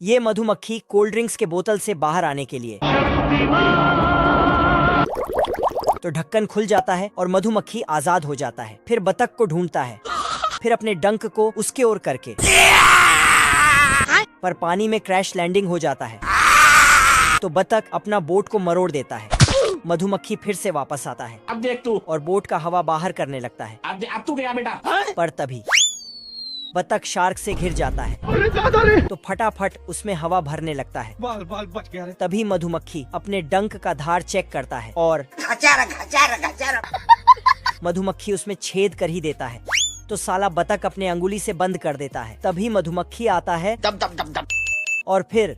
ये मधुमक्खी cold drinks के बोतल से बाहर आने के लिए तो ढक्कन खुल जाता है और मधुमक्खी आजाद हो जाता है। फिर बतख को ढूंढता है, फिर अपने डंक को उसके ओर करके, पर पानी में क्रैश लैंडिंग हो जाता है तो बतख अपना बोट को मरोड़ देता है। मधुमक्खी फिर से वापस आता है, अब देख तू, और बोट का हवा बाहर करने लगता है। अब तू गया बेटा। पर तभी बतख शार्क से घिर जाता है तो फटाफट उसमें हवा भरने लगता है। बाल बच गया रे। तभी मधुमक्खी अपने डंक का धार चेक करता है और मधुमक्खी उसमें छेद कर ही देता है तो साला बतख अपने अंगुली से बंद कर देता है। तभी मधुमक्खी आता है और फिर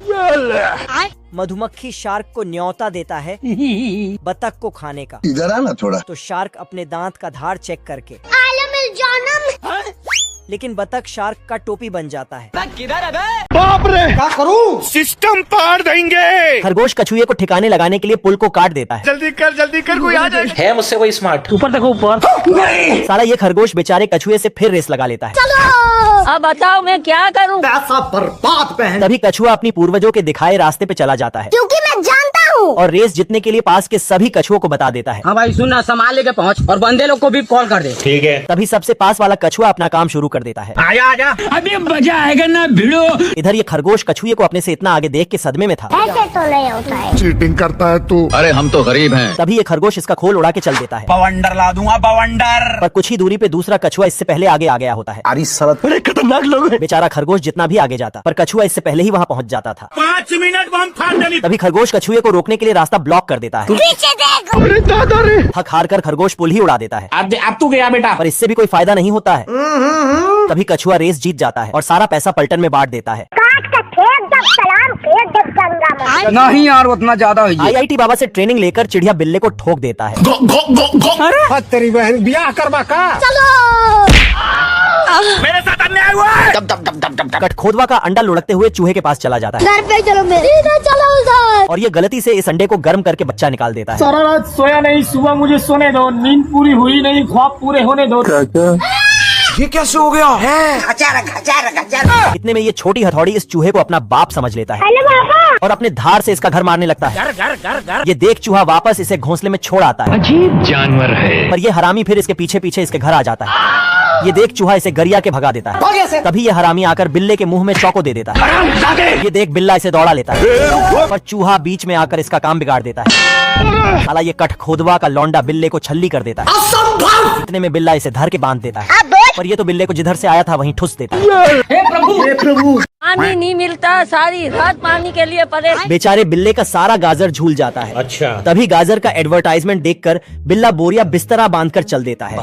मधुमक्खी शार्क को न्योता देता है बतख को खाने का। इधर आना थोड़ा। तो शार्क अपने दांत का धार चेक करके, लेकिन बतख शार्क का टोपी बन जाता है। बाप रे, क्या करूं? सिस्टम पार देंगे। खरगोश कछुए को ठिकाने लगाने के लिए पुल को काट देता है। जल्दी कर कोई आ जाए। है मुझसे कोई स्मार्ट? ऊपर देखो ऊपर। साला ये खरगोश बेचारे कछुए से फिर रेस लगा लेता है। अब बताओ मैं क्या करूं? पैसा बर्बाद पहन। तभी कछुआ अपनी पूर्वजों के दिखाए रास्ते पे चला जाता है क्योंकि मैं जानता हूं। और रेस जीतने के लिए पास के सभी कछुओं को बता देता है। हाँ भाई सुनना, संभाल लेके पहुँच और बंदे लोग को भी कॉल कर दे। ठीक है। तभी सबसे पास वाला कछुआ अपना काम शुरू कर देता है। आजा। अभी मजा आएगा ना भिड़ो। इधर ये खरगोश कछुए को अपने से इतना आगे देख के सदमे में था। ऐसे तो नहीं होता है। चीटिंग करता है तू। अरे हम तो गरीब हैं। तभी ये खरगोश इसका खोल उड़ा के चल देता है। बवंडर ला दूंगा, बवंडर। पर कुछ ही दूरी पे दूसरा कछुआ इससे पहले आगे आ गया होता है। अरे सरत बड़े खतरनाक लोग हैं। बेचारा खरगोश जितना भी आगे जाता, पर कछुआ इससे पहले ही वहाँ पहुँच जाता था। 5 मिनट बम फाड़ देनी। तभी खरगोश कछुए को रोकने के लिए रास्ता ब्लॉक कर देता है। पीछे देख। अरे दादा रे। थक हार कर खरगोश पुल ही उड़ा देता है। अब तू गया बेटा। पर इससे भी कोई फायदा नहीं होता है। तभी कछुआ रेस जीत जाता है और सारा पैसा पलटन में बांट देता है। नहीं यार, उतना ज्यादा है। IIT बाबा से ट्रेनिंग लेकर चिड़िया बिल्ले को ठोक देता है। अरे तेरी बहन ब्याह करवा का। मेरे साथ अन्याय हुआ है। कटखोदवा का अंडा लुढ़कते हुए चूहे के पास चला जाता है घर पे चलो मेरे। इधर चलो उधर। और ये गलती से इस अंडे को गर्म करके बच्चा निकाल देता है। सारा रात सोया नहीं, सुबह मुझे सोने दो, नींद पूरी हुई नहीं, ख्वाब पूरे होने दो। ये कैसे हो गया है? इतने में ये छोटी हथौड़ी इस चूहे को अपना बाप समझ लेता है हेलो पापा। और अपने धार से इसका घर मारने लगता है। घर। ये देख चूहा वापस इसे घोंसले में छोड़ आता है। अजीब जानवर है। पर ये हरामी फिर इसके पीछे पीछे इसके घर आ जाता है। ये देख चूहा इसे गरिया के भगा देता है। तभी ये हरामी आकर बिल्ले के मुंह में चौको दे देता है। ये देख बिल्ला इसे दौड़ा लेता है, पर चूहा बीच में आकर इसका काम बिगाड़ देता है। साला ये कटखोदवा का लौंडा बिल्ले को छल्ली कर देता है। इतने में बिल्ला इसे धर के बांध देता है, पर ये तो बिल्ले को जिधर से आया था वहीं ठुस देता है। हे प्रभु। पानी नहीं मिलता, सारी रात पानी के लिए परेशान। बेचारे बिल्ले का सारा गाजर झूल जाता है। अच्छा। तभी गाजर का एडवर्टाइजमेंट देखकर बिल्ला बोरिया बिस्तरा बांधकर चल देता है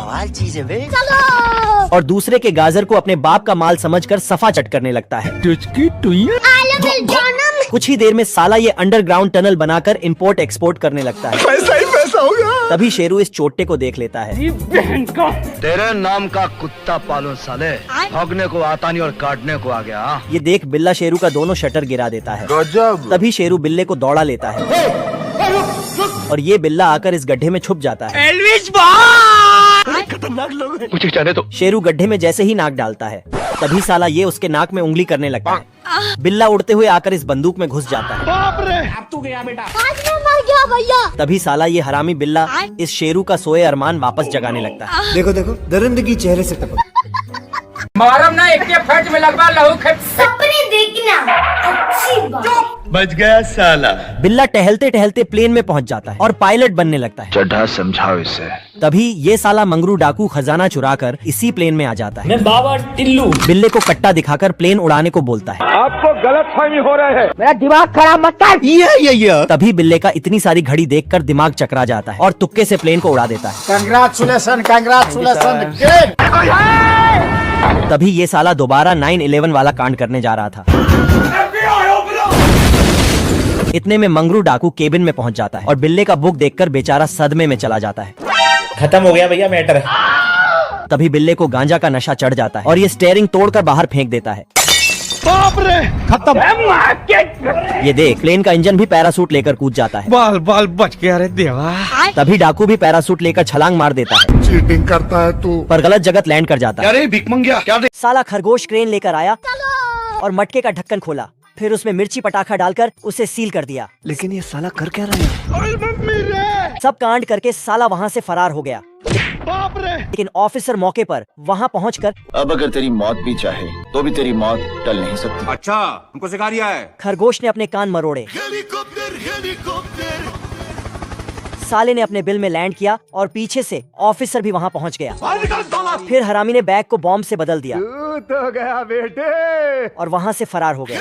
और दूसरे के गाजर को अपने बाप का माल समझकर सफा चट करने लगता है। कुछ ही देर में साला ये अंडरग्राउंड टनल बनाकर इंपोर्ट एक्सपोर्ट करने लगता है। पैसा ही पैसा होगा। तभी शेरू इस चोटे को देख लेता है। तेरे नाम का कुत्ता पालो साले, भौंकने को आता नहीं और काटने को आ गया। ये देख बिल्ला शेरू का दोनों शटर गिरा देता है। गजब। तभी शेरू बिल्ले को दौड़ा लेता है और ये बिल्ला आकर इस गड्ढे में छुप जाता है। खतरनाक लोग हैं। कुछ जाने तो। शेरू गड्ढे में जैसे ही नाक डालता है, तभी साला ये उसके नाक में उंगली करने लगता है। बिल्ला उड़ते हुए आकर इस बंदूक में घुस जाता है। बाप रे। अब तू गया बेटा। आज मैं मर गया भैया। तभी साला ये हरामी बिल्ला इस शेरू का सोए अरमान वापस जगाने लगता है। देखो दरिंदगी चेहरे से टपक। मारम ना, एक फट में लगवा लहू खेत। सपने देखना अच्छी बात। बच गया साला। बिल्ला टहलते टहलते प्लेन में पहुंच जाता है और पायलट बनने लगता है। चढ़ा समझाओ इसे। तभी ये साला मंगरू डाकू खजाना चुराकर इसी प्लेन में आ जाता है। मैं बाबा टिल्लू। बिल्ले को कट्टा दिखाकर प्लेन उड़ाने को बोलता है। आपको गलतफहमी हो रहा है। मेरा दिमाग खराब मत कर। ये। तभी बिल्ले का इतनी सारी घड़ी देखकर दिमाग चकरा जाता है और तुक्के से प्लेन को उड़ा देता है। कंग्रेचुलेशन। तभी ये साला दोबारा 9/11 वाला कांड करने जा रहा था। इतने में मंगरू डाकू केबिन में पहुंच जाता है और बिल्ले का बुक देखकर बेचारा सदमे में चला जाता है। खत्म हो गया भैया मैटर। तभी बिल्ले को गांजा का नशा चढ़ जाता है और ये स्टेयरिंग तोड़कर बाहर फेंक देता है। बाप रे, खत्म। ये देख प्लेन का इंजन भी पैरासूट लेकर कूद जाता है। बाल बच गया रे देवा। तभी डाकू भी पैरासूट लेकर छलांग मार देता है, चीटिंग करता है तू। पर गलत जगह लैंड कर जाता है। अरे भिख मंगिया क्या? साला खरगोश क्रेन लेकर आया और मटके का ढक्कन खोला फिर उसमें मिर्ची पटाखा डालकर उसे सील कर दिया। लेकिन ये साला कर क्या रहा है? सब कांड करके साला वहाँ से फरार हो गया। बाप रे। लेकिन ऑफिसर मौके पर वहाँ पहुँचकर अब अगर तेरी मौत भी चाहे तो भी तेरी मौत टल नहीं सकती। अच्छा हमको सिखा रिया है। खरगोश ने अपने कान मरोड़े। साले ने अपने बिल में लैंड किया और पीछे से ऑफिसर भी वहाँ पहुँच गया। फिर हरामी ने बैग को बॉम्ब से बदल दिया तो गया बेटे। और वहाँ से फरार हो गया।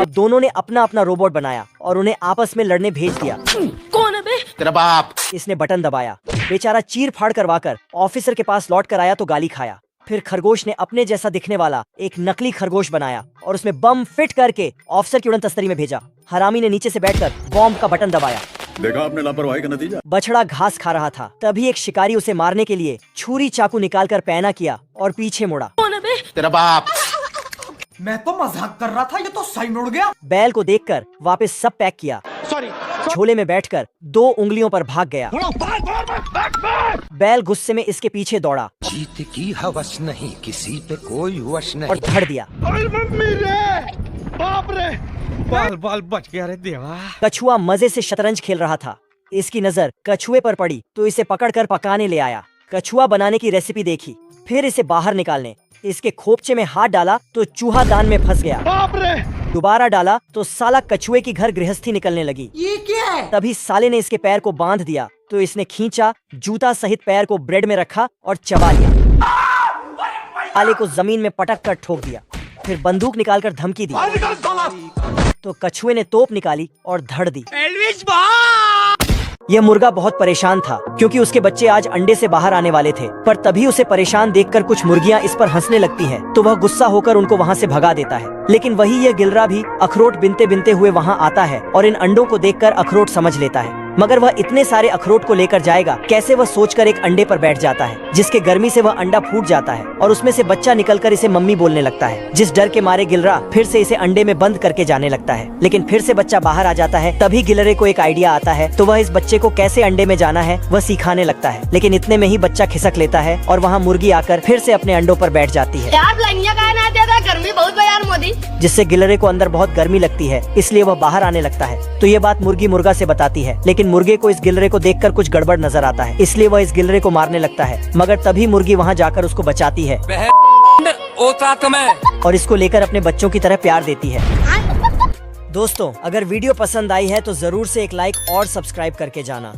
अब दोनों ने अपना अपना रोबोट बनाया और उन्हें आपस में लड़ने भेज दिया। कौन है बे? तेरा बाप। इसने बटन दबाया। बेचारा चीर फाड़ करवाकर ऑफिसर के पास लौट कर आया तो गाली खाया। फिर खरगोश ने अपने जैसा दिखने वाला एक नकली खरगोश बनाया और उसमें बम फिट करके ऑफिसर की उड़न तस्तरी में भेजा। हरामी ने नीचे से बैठकर बॉम्ब का बटन दबाया। देखा आपने लापरवाही का नतीजा। बछड़ा घास खा रहा था, तभी एक शिकारी उसे मारने के लिए छुरी चाकू निकालकर पैना किया और पीछे मुड़ा। कौन है बे? तेरा बाप। मैं तो मजाक कर रहा था, ये तो सही में उड़ गया। बैल को देखकर वापस सब पैक किया। सॉरी। झोले में बैठकर 2 उंगलियों पर भाग गया। बैल गुस्से में इसके पीछे दौड़ा। जीत की हवस नहीं, किसी पे कोई वश नहीं। और धड़ दिया। मम्मी रे। बाप रे। बाल बाल बच गया रे देवा। कछुआ मजे से शतरंज खेल रहा था। इसकी नजर कछुए पर पड़ी तो इसे पकड़कर पकाने ले आया। कछुआ बनाने की रेसिपी देखी, फिर इसे बाहर निकालने इसके खोपचे में हाथ डाला तो चूहा दान में फंस गया। बाप रे। दोबारा डाला तो साला कछुए की घर गृहस्थी निकलने लगी। ये क्या है? तभी साले ने इसके पैर को बांध दिया तो इसने खींचा, जूता सहित पैर को ब्रेड में रखा और चबा लिया। साले को जमीन में पटक कर ठोक दिया। फिर बंदूक निकालकर धमकी दी तो कछुए ने तोप निकाली और धड़ दी। यह मुर्गा बहुत परेशान था क्योंकि उसके बच्चे आज अंडे से बाहर आने वाले थे, पर तभी उसे परेशान देखकर कुछ मुर्गियां इस पर हंसने लगती हैं, तो वह गुस्सा होकर उनको वहां से भगा देता है। लेकिन वही यह गिलरा भी अखरोट बिनते बिनते हुए वहां आता है और इन अंडों को देखकर अखरोट समझ लेता है। मगर वह इतने सारे अखरोट को लेकर जाएगा कैसे, वह सोचकर एक अंडे पर बैठ जाता है, जिसके गर्मी से वह अंडा फूट जाता है और उसमें से बच्चा निकलकर इसे मम्मी बोलने लगता है। जिस डर के मारे गिलरा फिर से इसे अंडे में बंद करके जाने लगता है, लेकिन फिर से बच्चा बाहर आ जाता है। तभी गिलरे को एक आइडिया आता है तो वह इस बच्चे को कैसे अंडे में जाना है वह सिखाने लगता है। लेकिन इतने में ही बच्चा खिसक लेता है और वहाँ मुर्गी आकर फिर से अपने अंडों पर बैठ जाती है। गर्मी बहुत यार मोदी। जिससे गिलरे को अंदर बहुत गर्मी लगती है, इसलिए वह बाहर आने लगता है। तो ये बात मुर्गी मुर्गा से बताती है, लेकिन मुर्गे को इस गिलरे को देखकर कुछ गड़बड़ नजर आता है, इसलिए वह इस गिलरे को मारने लगता है। मगर तभी मुर्गी वहाँ जाकर उसको बचाती है और इसको लेकर अपने बच्चों की तरह प्यार देती है। दोस्तों, अगर वीडियो पसंद आई है तो जरूर से एक लाइक और सब्सक्राइब करके जाना।